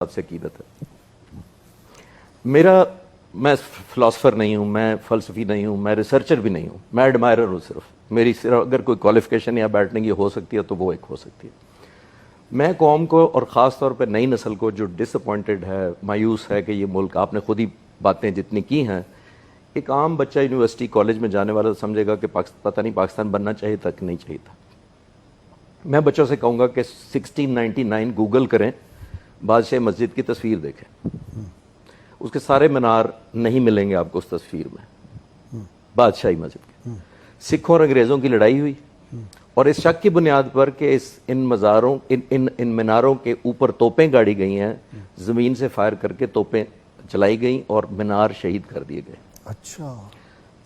से कीमत है मेरा। मैं फिलोसफर नहीं हूँ, मैं फ़लसफ़ी नहीं हूँ, मैं रिसर्चर भी नहीं हूँ, मैं एडमायरर हूँ। सिर्फ अगर कोई क्वालिफिकेशन या बैठने की हो सकती है तो वो एक हो सकती है। मैं कौम को और ख़ास तौर पे नई नस्ल को जो डिसअपॉइंटेड है, मायूस है कि ये मुल्क, आपने खुद ही बातें जितनी की हैं, एक आम बच्चा यूनिवर्सिटी कॉलेज में जाने वाला समझेगा कि पता नहीं पाकिस्तान बनना चाहिए था कि नहीं चाहिए था। मैं बच्चों से कहूँगा कि 1699 गूगल करें, बादशाह मस्जिद की तस्वीर देखें, उसके सारे मीनार नहीं मिलेंगे आपको उस तस्वीर में, बादशाही मस्जिद के। सिखों और अंग्रेज़ों की लड़ाई हुई और इस शक की बुनियाद पर कि इन मज़ारों इन मीनारों के ऊपर तोपें गाड़ी गई हैं, ज़मीन से फायर करके तोपें चलाई गई और मीनार शहीद कर दिए गए। अच्छा।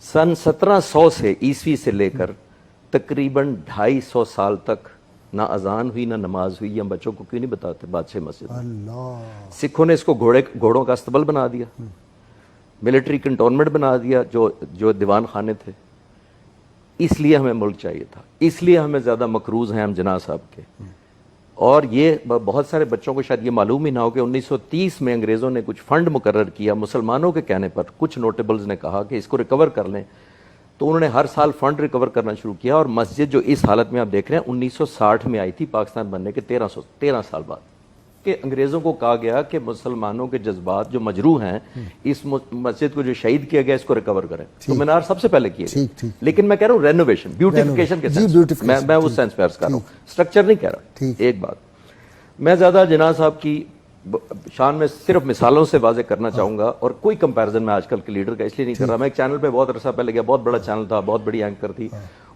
सन 1700 से ईस्वी से लेकर तकरीबन 250 साल तक ना अजान हुई ना नमाज हुई। हम बच्चों को क्यों नहीं बताते बादशाह मस्जिद? अल्लाह। सिखों ने इसको घोड़ों का अस्तबल बना दिया, मिलिट्री कंटोनमेंट बना दिया, जो दीवान खाने थे। इसलिए हमें मुल्क चाहिए था, इसलिए हमें ज़्यादा मकरूज हैं हम जना साहब के। और ये बहुत सारे बच्चों को शायद ये मालूम ही ना हो कि 1930 में अंग्रेज़ों ने कुछ फंड मुकर्रर किया मुसलमानों के कहने पर। कुछ नोटेबल्स ने कहा कि इसको रिकवर कर लें, तो उन्होंने हर साल फंड रिकवर करना शुरू किया। और मस्जिद जो इस हालत में आप देख रहे हैं 1960 में आई थी, पाकिस्तान बनने के 13 साल बाद, कि अंग्रेज़ों को कहा गया कि मुसलमानों के जज्बात जो मजरू हैं, इस मस्जिद को जो शहीद किया गया इसको रिकवर करें। तो मीनार सबसे पहले किए गए। लेकिन मैं कह रहा हूँ रेनोवेशन, ब्यूटिफिकेशन के सेंस, मैं उस सेंस में अर्ज कर रहा हूँ, स्ट्रक्चर नहीं कह रहा। एक बात मैं ज़्यादा जिना साहब की शान में सिर्फ मिसालों से वाजे करना चाहूँगा, और कोई कंपैरिजन मैं आजकल के लीडर का इसलिए नहीं कर रहा। मैं एक चैनल पे बहुत अरसा पहले गया, बहुत बड़ा चैनल था, बहुत बड़ी एंकर थी,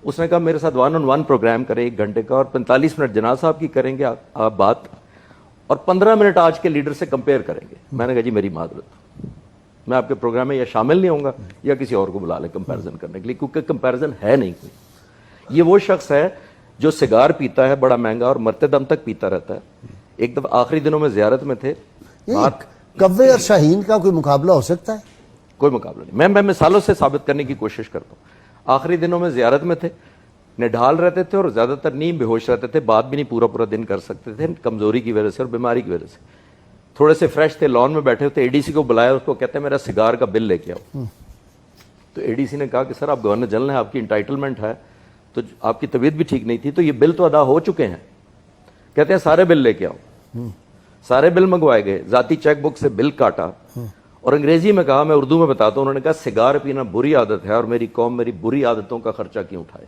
उसने कहा मेरे साथ 1-on-1 प्रोग्राम करें 1 घंटे का, और 45 मिनट जना साहब की करेंगे आप बात, और 15 मिनट आज के लीडर से कंपेयर करेंगे। मैंने कहा जी मेरी मादरत, मैं आपके प्रोग्राम में या शामिल नहीं होऊंगा या किसी और को बुला लें कंपैरिजन करने के लिए, क्योंकि कंपैरिजन है नहीं कोई। ये वो शख्स है जो सिगार पीता है बड़ा महंगा और मरते दम तक पीता रहता है। एक दफा आखिरी दिनों में जियारत में थे, कव्वे और शाहीन का कोई मुकाबला हो सकता है? कोई मुकाबला नहीं। मैं मिसालों से साबित करने की कोशिश करता हूँ। आखिरी दिनों में जियारत में थे, निढाल रहते थे और ज्यादातर नींद बेहोश रहते थे, बात भी नहीं पूरा दिन कर सकते थे कमजोरी की वजह से और बीमारी की वजह से। थोड़े से फ्रेश थे, लॉन में बैठे होते, एडीसी को बुलाया, उसको कहते हैं मेरा सिगार का बिल लेके आओ। तो एडीसी ने कहा कि सर आप गवर्नर जनरल हैं, आपकी इंटाइटलमेंट है, तो आपकी तबीयत भी ठीक नहीं थी, तो ये बिल तो अदा हो चुके हैं। कहते हैं सारे बिल लेके आओ। सारे बिल मंगवाए गए, जाती चेक बुक से बिल काटा और अंग्रेजी में कहा, मैं उर्दू में बताता हूं, उन्होंने कहा सिगार पीना बुरी आदत है और मेरी कौम मेरी बुरी आदतों का खर्चा क्यों उठाए।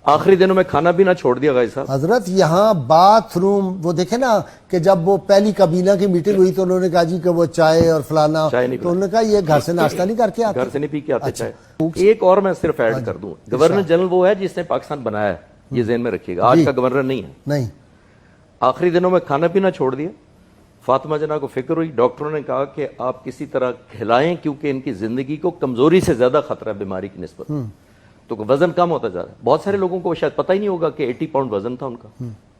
आखिरी दिनों में खाना पीना छोड़ दिया भाई साहब। हजरत यहाँ बाथरूम वो देखे ना कि जब वो पहली कबीना की मीटिंग हुई तो उन्होंने कहा जी कि वो चाय और फलाना, तो उन्होंने कहा ये घर से नाश्ता नहीं करके आते, घर से नहीं पी के आते चाय। एक और मैं सिर्फ ऐड कर दूं, गवर्नर जनरल वो है जिसने पाकिस्तान बनाया है, ये ज़हन में रखिएगा, आज का गवर्नर नहीं है। नहीं। आखिरी दिनों में खाना पीना छोड़ दिया। फातिमा जना को फिक्र हुई, डॉक्टरों ने कहा कि आप किसी तरह खिलाएं क्योंकि इनकी जिंदगी को कमजोरी से ज्यादा खतरा है बीमारी की निस्बत। तो वजन कम होता जा रहा है। बहुत सारे लोगों को शायद पता ही नहीं होगा कि 80 पाउंड वजन था उनका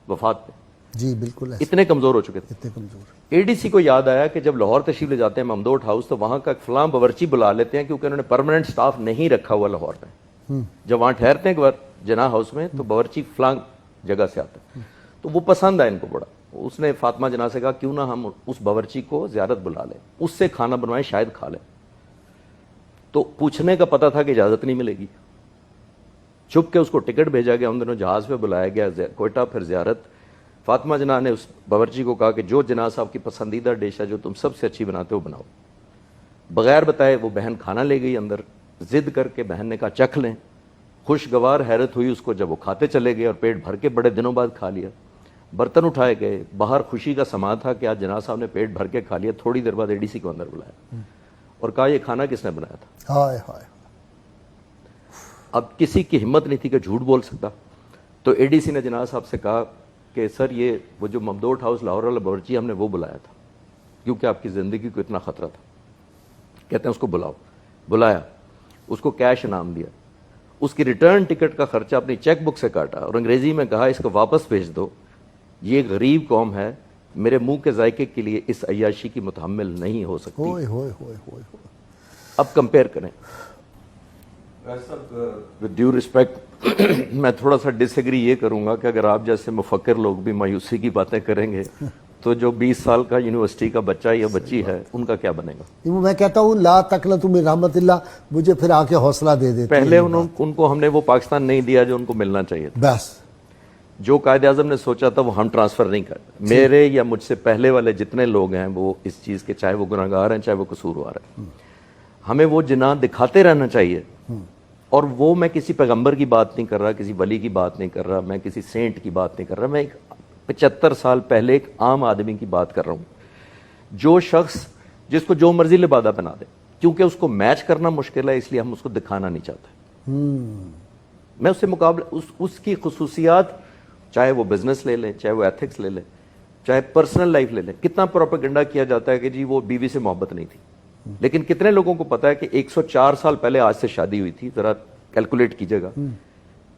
वफात पे। जी बिल्कुल, इतने कमजोर हो चुके थे। इतने कमजोर। एडीसी को याद आया कि जब लाहौर तशरीफ ले जाते हैं ममदोट हाउस, तो वहां का फलां बावर्ची बुला लेते हैं, क्योंकि उन्होंने परमानेंट स्टाफ नहीं रखा हुआ लाहौर में। जब वहां ठहरते हैं जना हाउस में, तो बावर्ची फलां जगह से आता है, तो वो पसंद आया इनको बड़ा। उसने फातिमा जना से कहा क्यों ना हम उस बावर्ची को ज़ियारत बुला लें, उससे खाना बनवाएं, शायद खा लें। तो पूछने का पता था कि इजाज़त नहीं मिलेगी। चुप के उसको टिकट भेजा गया, उन दिनों जहाज़ पे बुलाया गया कोयटा, फिर ज़ियारत। फातिमा जना ने उस बावर्ची को कहा कि जो जना साहब की पसंदीदा डिश है, जो तुम सबसे अच्छी बनाते हो, बनाओ। बगैर बताए वो बहन खाना ले गई अंदर, जिद करके बहन ने कहा चख लें। खुशगवार हैरत हुई उसको जब वो खाते चले गए और पेट भर के बड़े दिनों बाद खा लिया। बर्तन उठाए गए, बाहर खुशी का समा था कि आज जना साहब ने पेट भर के खा लिया। थोड़ी देर बाद एडीसी को अंदर बुलाया और कहा ये खाना किसने बनाया था? हाय हाय। अब किसी की हिम्मत नहीं थी कि झूठ बोल सकता, तो एडीसी ने जना साहब से कहा कि सर ये वो जो ममदोट हाउस लाहौर वाला बावर्ची, हमने वो बुलाया था क्योंकि आपकी ज़िंदगी को इतना ख़तरा था। कहते हैं उसको बुलाओ। बुलाया, उसको कैश इनाम दिया, उसकी रिटर्न टिकट का खर्चा अपनी चेक बुक से काटा और अंग्रेजी में कहा इसको वापस भेज दो, ये गरीब कौम है, मेरे मुंह के जायके के लिए इस अय्याशी की मुतहम्मिल नहीं हो सकती। होय होय होय होय। अब कंपेयर करें, विद ड्यू रिस्पेक्ट मैं थोड़ा सा डिसएग्री ये करूंगा कि अगर आप जैसे मुफक्किर लोग भी मायूसी की बातें करेंगे तो जो 20 साल का यूनिवर्सिटी का बच्चा या बच्ची है उनका क्या बनेगा। मैं कहता हूँ ला तकनतु मिन रहमतिल्लाह, मुझे फिर आके हौसला दे देते। पहले उनको हमने वो पाकिस्तान नहीं दिया जो उनको मिलना चाहिए था। बस जो कायदे आज़म ने सोचा था वो हम ट्रांसफर नहीं कर, मेरे या मुझसे पहले वाले जितने लोग हैं वो इस चीज़ के, चाहे वो गुनहगार हैं चाहे वो कसूरवार हैं, हमें वो जिना दिखाते रहना चाहिए। और वो मैं किसी पैगंबर की बात नहीं कर रहा, किसी वली की बात नहीं कर रहा, मैं किसी सेंट की बात नहीं कर रहा, मैं एक 75 साल पहले एक आम आदमी की बात कर रहा हूँ, जो शख्स जिसको जो मर्जी लिबादा बना दे, क्योंकि उसको मैच करना मुश्किल है इसलिए हम उसको दिखाना नहीं चाहते। मैं उससे मुकाबला उसकी खुसूसियात, चाहे वो बिजनेस ले लें, चाहे वो एथिक्स ले लें, चाहे पर्सनल लाइफ ले लें, कितना प्रोपेगेंडा किया जाता है कि जी वो बीवी से मोहब्बत नहीं थी, लेकिन कितने लोगों को पता है कि 104 साल पहले आज से शादी हुई थी, जरा कैलकुलेट कीजिएगा,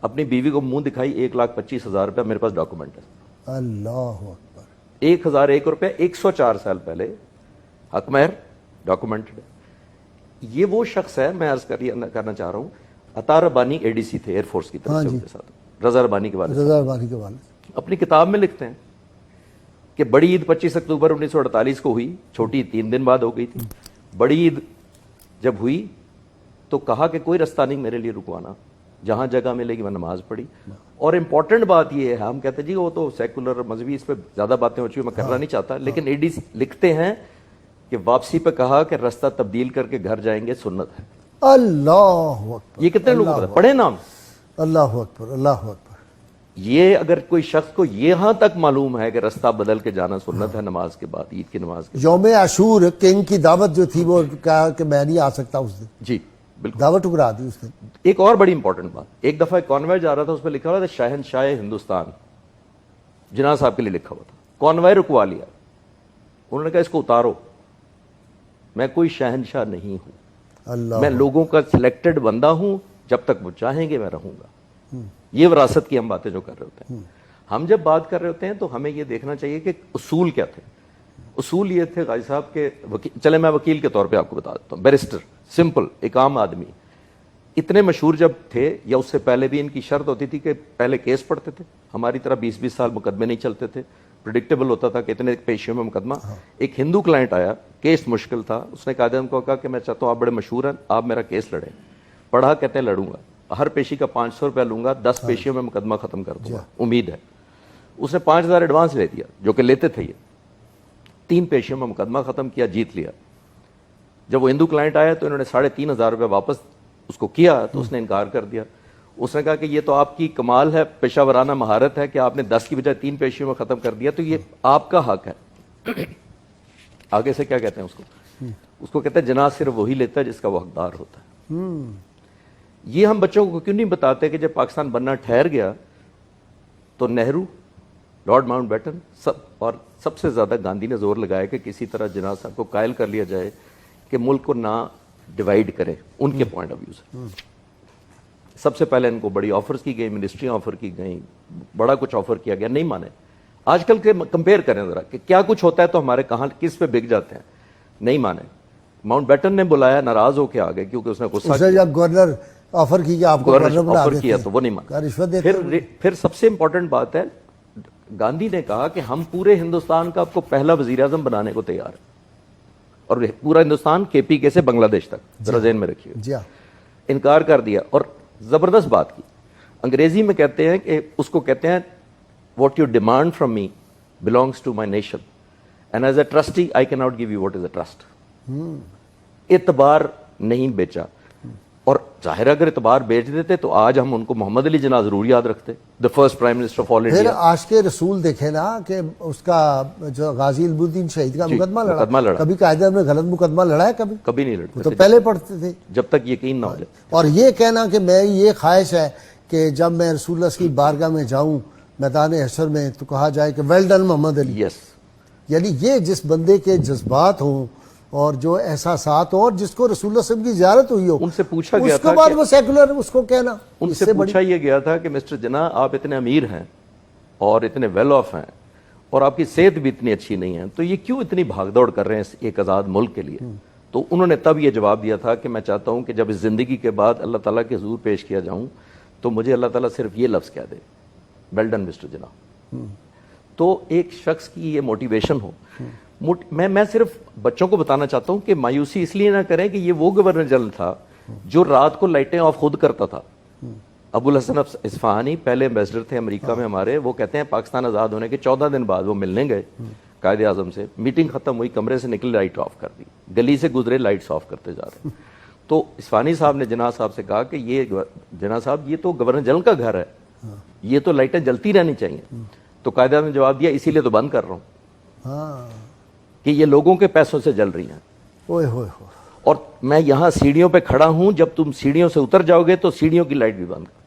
अपनी बीवी को मुंह दिखाई 1,25,000 रुपया, मेरे पास डॉक्यूमेंट है। अल्लाह अकबर। 1,001 रुपया 104 साल पहले, हकमहर डॉक्यूमेंटेड। ये वो शख्स है, मैं अर्ज करना चाह रहा हूँ, अता रबानी एडीसी थे एयरफोर्स की तरफ से, उनके साथ रजा रबानी के वाले अपनी किताब में लिखते हैं कि बड़ी ईद 25 अक्टूबर 1948 को हुई, छोटी 3 दिन बाद हो गई थी। बड़ी ईद जब हुई तो कहा कि कोई रास्ता नहीं मेरे लिए रुकवाना, जहां जगह मिलेगी मैं नमाज पढ़ी। और इंपॉर्टेंट बात यह है, हम कहते हैं जी वो तो सेकुलर मजहबी, इस पर ज्यादा बातें हो चुकी, मैं करना नहीं चाहता, लेकिन एडीसी लिखते हैं कि वापसी पे कहा कि रास्ता तब्दील करके घर जाएंगे, सुन्नत है। अल्लाह अकबर। ये कितने लोग पता पढ़े नाम? अल्लाह अकबर, अल्लाह अकबर। ये अगर कोई शख्स को यहां तक मालूम है कि रास्ता बदल के जाना सुन्नत है नमाज के बाद, ईद की नमाज के बाद। यौम आशूर किंग की दावत जो थी वो कहा कि मैं नहीं आ सकता उस दिन, जी बिल्कुल, दावत ठुकरा दी उस दिन। एक और बड़ी इंपॉर्टेंट बात, एक दफा कॉन्वॉय जा रहा था, उस पर लिखा हुआ था शहनशाह हिंदुस्तान, जिन्ना साहब के लिए लिखा हुआ था। कॉन्वॉय रुकवा लिया, उन्होंने कहा इसको उतारो, मैं कोई शहनशाह नहीं हूं, मैं लोगों का सिलेक्टेड बंदा हूं, जब तक वो चाहेंगे मैं रहूंगा। ये विरासत की हम बातें जो कर रहे होते हैं, हम जब बात कर रहे होते हैं तो हमें ये देखना चाहिए कि उसूल क्या थे। उसूल ये थे गाजी साहब के, चले मैं वकील के तौर पे आपको बता देता हूँ, बैरिस्टर, सिंपल एक आम आदमी, इतने मशहूर जब थे या उससे पहले भी इनकी शर्त होती थी कि पहले केस पढ़ते थे, हमारी तरह 20-20 साल मुकदमे नहीं चलते थे, प्रिडिक्टेबल होता था कि इतने पेशियों में मुकदमा। एक हिंदू क्लाइंट आया, केस मुश्किल था, उसने कायदे को कहा कि मैं चाहता हूँ आप बड़े मशहूर हैं, आप मेरा केस लड़ें। पढ़ा, कहते हैं लड़ूंगा, हर पेशी का 500 रुपया लूंगा, 10 पेशियों में मुकदमा खत्म कर दूंगा, उम्मीद है। उसने 5,000 एडवांस ले दिया, जो कि लेते थे ये, 3 पेशियों में मुकदमा खत्म किया, जीत लिया। जब वो हिंदू क्लाइंट आया तो इन्होंने 3,500 रुपया वापस उसको किया, तो उसने इनकार कर दिया। उसने कहा कि ये तो आपकी कमाल है, पेशावराना महारत है कि आपने 10 की बजाय 3 पेशियों में खत्म कर दिया, तो ये आपका हक है। आगे से क्या कहते हैं उसको कहते हैं जनाज सिर्फ वही लेता है जिसका वो हकदार होता है। ये हम बच्चों को क्यों नहीं बताते कि जब पाकिस्तान बनना ठहर गया तो नेहरू, लॉर्ड माउंटबेटन और सबसे ज्यादा गांधी ने जोर लगाया कि किसी तरह जिन्ना साहब को कायल कर लिया जाए कि मुल्क को ना डिवाइड करे, उनके पॉइंट ऑफ व्यू से। सबसे पहले इनको बड़ी ऑफर्स की गई, मिनिस्ट्री ऑफर की गई, बड़ा कुछ ऑफर किया गया, नहीं माने। आजकल के कंपेयर करें जरा कि क्या कुछ होता है तो हमारे कहां किस पे बिक जाते हैं, नहीं माने। माउंटबेटन ने बुलाया, नाराज होके आ गए क्योंकि उसने गुस्सा किया। गवर्नर ऑफर किया, आपको ऑफर किया तो वो नहीं माना। फिर सबसे इंपॉर्टेंट बात है, गांधी ने कहा कि हम पूरे हिंदुस्तान का आपको पहला वजीर आजम बनाने को तैयार है, और पूरा हिंदुस्तान KPK से बांग्लादेश तक, जरा ज़हन में रखिए। इनकार कर दिया। और जबरदस्त बात की, अंग्रेजी में कहते हैं कि उसको कहते हैं what you demand from me belongs to my nation and as a trustee I can not give you what is a trust. इतबार नहीं बेचा, और जाहिर अगर इतबार बेच देते तो आज हम उनको मोहम्मद अली जिन्ना जरूर याद रखते, the first prime minister of all India. आशिक़े रसूल देखे ना कि उसका जो गाजी इल्मुद्दीन शहीद का मुकदमा लड़ा, कभी कायदे में गलत मुकदमा लड़ा है? कभी नहीं लड़ते, तो पहले पढ़ते थे जब तक यकीन ना हो जाए। और ये कहना कि मैं ये ख्वाहिश है कि जब मैं रसूलुल्लाह की बारगाह में जाऊं मैदान हशर में तो कहा जाए कि well done Mohammad Ali. Yes, यानी ये जिस बंदे के जज्बात हों और जो एहसासात हो, और जिसको रसूलुल्लाह सल्लल्लाहु अलैहि वसल्लम की ज़ियारत हुई हो, उनसे पूछा गया उसके बाद वो सेकुलर उसको कहना, उनसे पूछा यह गया था कि मिस्टर जिन्ना आप इतने अमीर हैं और इतने वेल ऑफ हैं और आपकी सेहत भी इतनी अच्छी नहीं है, तो ये क्यों इतनी भागदौड़ कर रहे हैं एक आज़ाद मुल्क के लिए? تو انہوں نے تب یہ جواب دیا تھا کہ میں چاہتا ہوں کہ جب اس زندگی کے بعد اللہ تعالیٰ کے حضور پیش کیا جاؤں تو مجھے اللہ تعالیٰ صرف یہ لفظ کہہ دے، ویل ڈن مسٹر جناح. تو ایک شخص کی یہ موٹیویشن ہو. میں صرف بچوں کو بتانا چاہتا ہوں کہ مایوسی اس لیے نہ کریں کہ یہ وہ گورنر جنرل تھا جو رات کو لائٹیں آف خود کرتا تھا. ابو الحسن اصفہانی پہلے ایمبیسڈر تھے امریکہ میں ہمارے، وہ کہتے ہیں پاکستان آزاد ہونے کے 14 دن بعد وہ ملنے گئے قائد اعظم سے، میٹنگ ختم ہوئی، کمرے سے نکلے، لائٹ آف کر دی، گلی سے گزرے لائٹس آف کرتے جا رہے. تو اصفہانی صاحب نے جناح صاحب سے کہا کہ یہ جناح صاحب یہ تو گورنر جنرل کا گھر ہے، یہ تو لائٹیں جلتی رہنی چاہیے. تو قائد اعظم نے جواب دیا اسی لیے تو بند کر رہا ہوں کہ یہ لوگوں کے پیسوں سے جل رہی ہیں. اور میں یہاں سیڑھیوں پہ کھڑا ہوں، جب تم سیڑھیوں سے اتر جاؤ گے تو سیڑھیوں کی لائٹ بھی بند کر.